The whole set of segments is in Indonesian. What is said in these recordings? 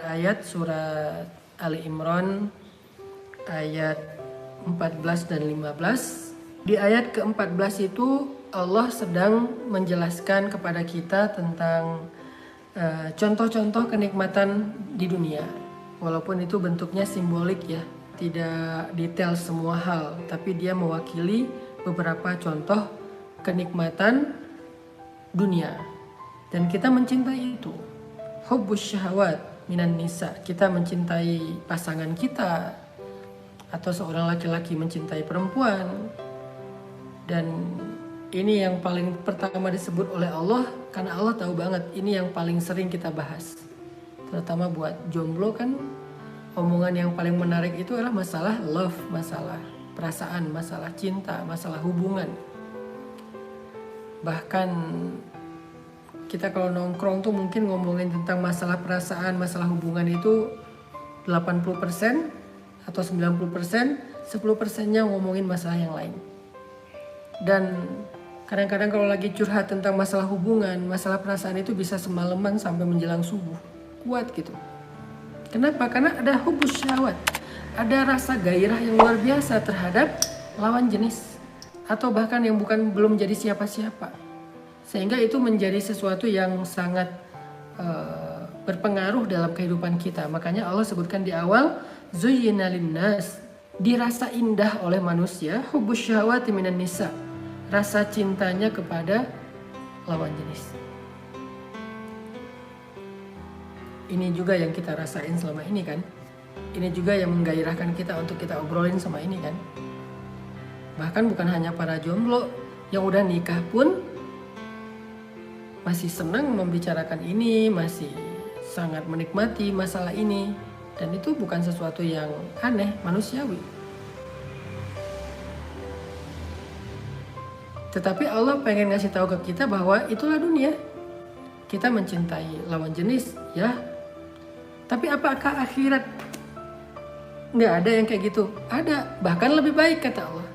ayat surat Ali Imran ayat 14 dan 15. Di ayat ke-14 itu Allah sedang menjelaskan kepada kita tentang contoh-contoh kenikmatan di dunia. Walaupun itu bentuknya simbolik ya, tidak detail semua hal, tapi dia mewakili beberapa contoh kenikmatan dunia. Dan kita mencintai itu. Hubbus syahwat minan nisa, kita mencintai pasangan kita, atau seorang laki-laki mencintai perempuan. Dan ini yang paling pertama disebut oleh Allah, karena Allah tahu banget ini yang paling sering kita bahas. Terutama buat jomblo kan, omongan yang paling menarik itu adalah masalah love, masalah perasaan, masalah cinta, masalah hubungan. Bahkan kita kalau nongkrong tuh mungkin ngomongin tentang masalah perasaan, masalah hubungan itu 80% atau 90%, 10%-nya ngomongin masalah yang lain. Dan kadang-kadang kalau lagi curhat tentang masalah hubungan, masalah perasaan itu bisa semalaman sampai menjelang subuh. Kuat gitu. Kenapa? Karena ada hubus syahwat. Ada rasa gairah yang luar biasa terhadap lawan jenis. Atau bahkan yang belum jadi siapa-siapa. Sehingga itu menjadi sesuatu yang sangat berpengaruh dalam kehidupan kita. Makanya Allah sebutkan di awal, zuyyina linnas, dirasa indah oleh manusia, hubus syahwati minan nisa, rasa cintanya kepada lawan jenis. Ini juga yang kita rasain selama ini kan. Ini juga yang menggairahkan kita untuk kita obrolin sama ini kan. Bahkan bukan hanya para jomblo, yang udah nikah pun masih senang membicarakan ini, masih sangat menikmati masalah ini. Dan itu bukan sesuatu yang aneh, manusiawi. Tetapi Allah pengen ngasih tahu ke kita bahwa itulah dunia. Kita mencintai lawan jenis, ya. Tapi apakah akhirat? Nggak ada yang kayak gitu. Ada, bahkan lebih baik kata Allah.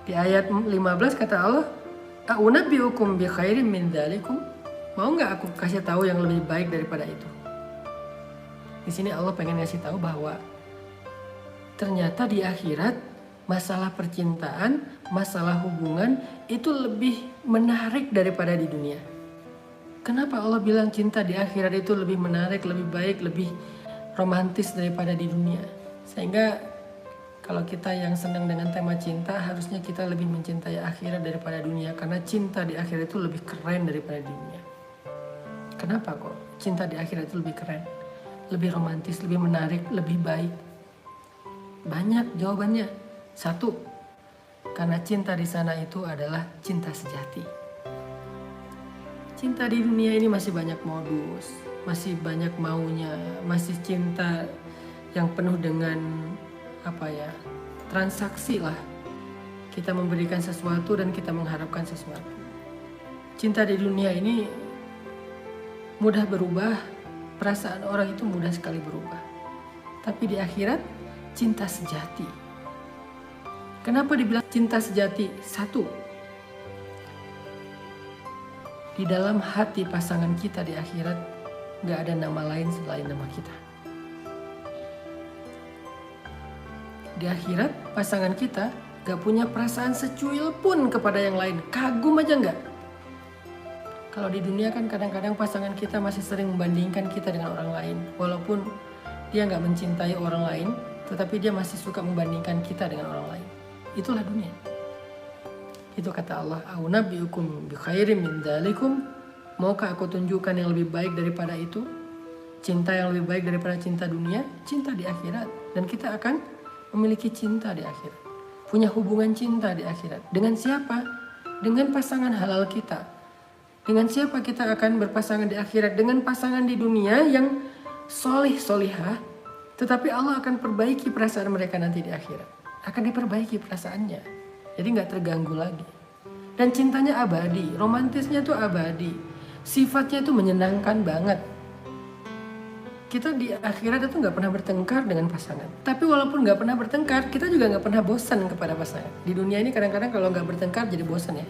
Di ayat 15 kata Allah, "A'unabbi'ukum bi khairin min dzalikum?" Mau nggak aku kasih tahu yang lebih baik daripada itu? Di sini Allah pengen ngasih tahu bahwa ternyata di akhirat masalah percintaan, masalah hubungan itu lebih menarik daripada di dunia. Kenapa Allah bilang cinta di akhirat itu lebih menarik, lebih baik, lebih romantis daripada di dunia? Sehingga kalau kita yang senang dengan tema cinta, harusnya kita lebih mencintai akhirat daripada dunia. Karena cinta di akhirat itu lebih keren daripada dunia. Kenapa kok cinta di akhirat itu lebih keren? Lebih romantis, lebih menarik, lebih baik? Banyak jawabannya. Satu, karena cinta di sana itu adalah cinta sejati. Cinta di dunia ini masih banyak modus, masih banyak maunya, masih cinta yang penuh dengan transaksi lah. Kita memberikan sesuatu dan kita mengharapkan sesuatu. Cinta di dunia ini mudah berubah, perasaan orang itu mudah sekali berubah. Tapi di akhirat, cinta sejati. Kenapa dibilang cinta sejati? Satu, di dalam hati pasangan kita di akhirat gak ada nama lain selain nama kita. Di akhirat pasangan kita gak punya perasaan secuil pun kepada yang lain. Kagum aja gak? Kalau di dunia kan kadang-kadang pasangan kita masih sering membandingkan kita dengan orang lain. Walaupun dia gak mencintai orang lain, tetapi dia masih suka membandingkan kita dengan orang lain. Itulah dunia. Itu kata Allah, "A'unabbi'ukum bi khairin min dzalikum?" Maukah aku tunjukkan yang lebih baik daripada itu? Cinta yang lebih baik daripada cinta dunia? Cinta di akhirat. Dan kita akan memiliki cinta di akhirat. Punya hubungan cinta di akhirat. Dengan siapa? Dengan pasangan halal kita. Dengan siapa kita akan berpasangan di akhirat? Dengan pasangan di dunia yang solih-solihah. Tetapi Allah akan perbaiki perasaan mereka nanti di akhirat. Akan diperbaiki perasaannya. Jadi gak terganggu lagi. Dan cintanya abadi, romantisnya tuh abadi. Sifatnya tuh menyenangkan banget. Kita di akhirat itu gak pernah bertengkar dengan pasangan. Tapi walaupun gak pernah bertengkar, kita juga gak pernah bosan kepada pasangan. Di dunia ini kadang-kadang kalau gak bertengkar jadi bosan ya.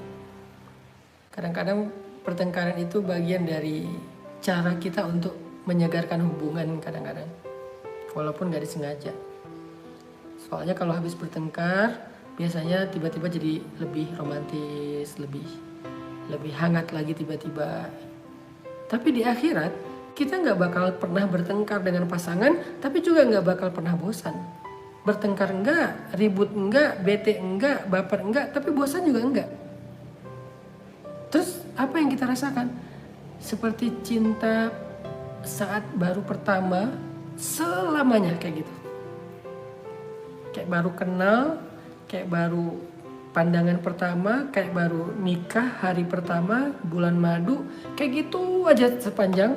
Kadang-kadang pertengkaran itu bagian dari cara kita untuk menyegarkan hubungan kadang-kadang, walaupun gak disengaja. Soalnya kalau habis bertengkar, biasanya tiba-tiba jadi lebih romantis, lebih hangat lagi tiba-tiba. Tapi di akhirat, kita gak bakal pernah bertengkar dengan pasangan, tapi juga gak bakal pernah bosan. Bertengkar enggak, ribut enggak, bete enggak, baper enggak, tapi bosan juga enggak. Terus apa yang kita rasakan? Seperti cinta saat baru pertama, selamanya kayak gitu. Kayak baru kenal, kayak baru pandangan pertama, kayak baru nikah hari pertama, bulan madu, kayak gitu aja sepanjang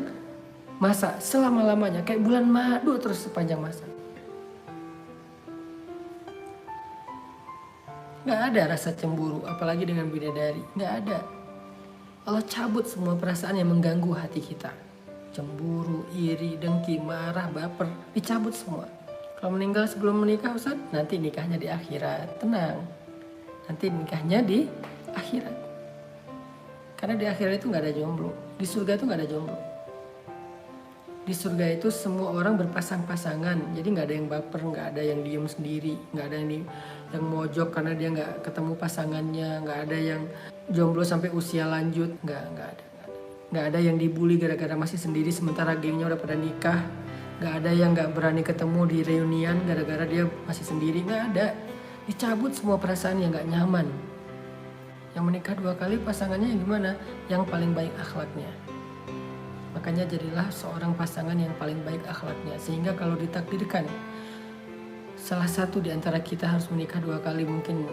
masa, selama-lamanya, kayak bulan madu terus sepanjang masa. Gak ada rasa cemburu, apalagi dengan bidadari, gak ada. Allah cabut semua perasaan yang mengganggu hati kita. Cemburu, iri, dengki, marah, baper, dicabut semua. Kalau meninggal sebelum menikah, Ustaz, nanti nikahnya di akhirat. Tenang, nanti nikahnya di akhirat. Karena di akhirat itu gak ada jomblo. Di surga itu gak ada jomblo. Di surga itu semua orang berpasang-pasangan. Jadi gak ada yang baper, gak ada yang diem sendiri, gak ada yang mojok karena dia gak ketemu pasangannya, gak ada yang jomblo sampai usia lanjut, gak ada. Gak ada yang dibully gara-gara masih sendiri sementara gengnya udah pada nikah. Gak ada yang gak berani ketemu di reunian gara-gara dia masih sendiri, gak ada. Dicabut semua perasaan yang gak nyaman. Yang menikah 2 kali pasangannya yang gimana? Yang paling baik akhlaknya. Makanya jadilah seorang pasangan yang paling baik akhlaknya. Sehingga kalau ditakdirkan salah satu di antara kita harus menikah 2 kali, mungkin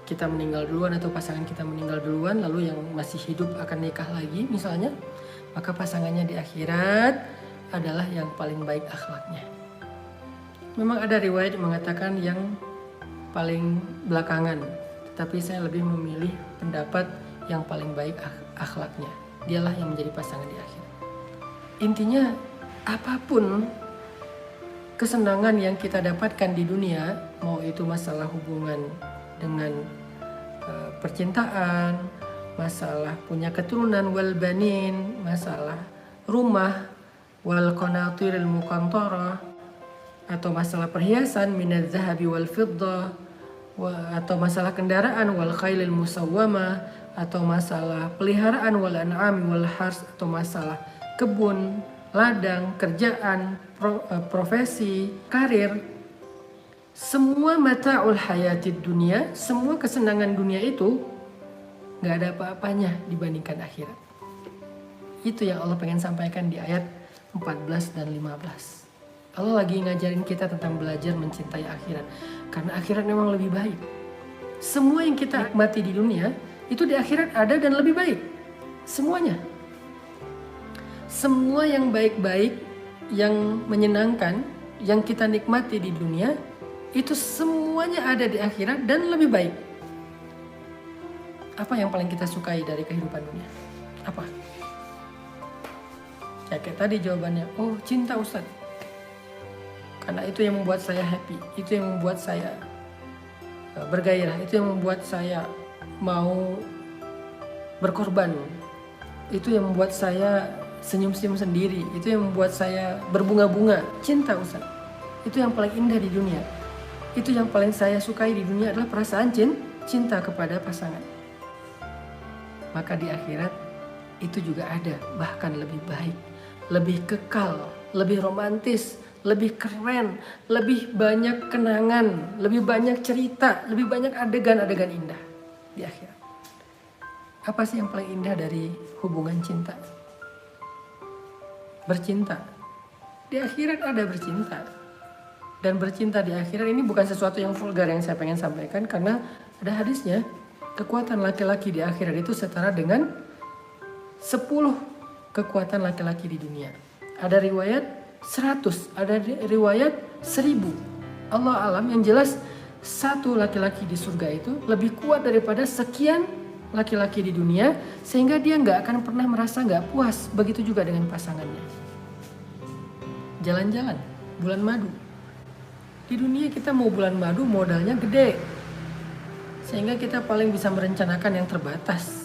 kita meninggal duluan atau pasangan kita meninggal duluan, lalu yang masih hidup akan nikah lagi misalnya, maka pasangannya di akhirat adalah yang paling baik akhlaknya. Memang ada riwayat yang mengatakan yang paling belakangan, tetapi saya lebih memilih pendapat yang paling baik akhlaknya. Dialah yang menjadi pasangan di akhirat. Intinya apapun kesenangan yang kita dapatkan di dunia, mau itu masalah hubungan dengan percintaan, masalah punya keturunan wal banin, masalah rumah wal qanatiril muqantarah, atau masalah perhiasan minaz zahabi wal fiddah, atau masalah kendaraan wal khailil musawwamah, atau masalah peliharaan wal an'ami wal hars, atau masalah kebun, ladang, kerjaan, profesi, karir. Semua mata'ul hayatid dunia, semua kesenangan dunia itu gak ada apa-apanya dibandingkan akhirat. Itu yang Allah pengen sampaikan di ayat 14 dan 15. Allah lagi ngajarin kita tentang belajar mencintai akhirat. Karena akhirat memang lebih baik. Semua yang kita nikmati di dunia, itu di akhirat ada dan lebih baik. Semuanya. Semua yang baik-baik, yang menyenangkan, yang kita nikmati di dunia, itu semuanya ada di akhirat dan lebih baik. Apa yang paling kita sukai dari kehidupan dunia? Apa? Ya kayak tadi jawabannya, oh cinta Ustaz. Karena itu yang membuat saya happy, itu yang membuat saya bergairah, itu yang membuat saya mau berkorban, itu yang membuat saya senyum-senyum sendiri, itu yang membuat saya berbunga-bunga. Cinta Ustaz, itu yang paling indah di dunia. Itu yang paling saya sukai di dunia adalah perasaan cinta kepada pasangan. Maka di akhirat itu juga ada, bahkan lebih baik, lebih kekal, lebih romantis, lebih keren, lebih banyak kenangan, lebih banyak cerita, lebih banyak adegan-adegan indah di akhirat. Apa sih yang paling indah dari hubungan cinta? Bercinta. Di akhirat ada bercinta. Dan bercinta di akhirat ini bukan sesuatu yang vulgar yang saya pengen sampaikan, karena ada hadisnya, kekuatan laki-laki di akhirat itu setara dengan 10 kekuatan laki-laki di dunia. Ada riwayat 100, ada riwayat 1000. Allah alam, yang jelas satu laki-laki di surga itu lebih kuat daripada sekian laki-laki di dunia, sehingga dia gak akan pernah merasa gak puas. Begitu juga dengan pasangannya. Jalan-jalan, bulan madu. Di dunia kita mau bulan madu modalnya gede, sehingga kita paling bisa merencanakan yang terbatas.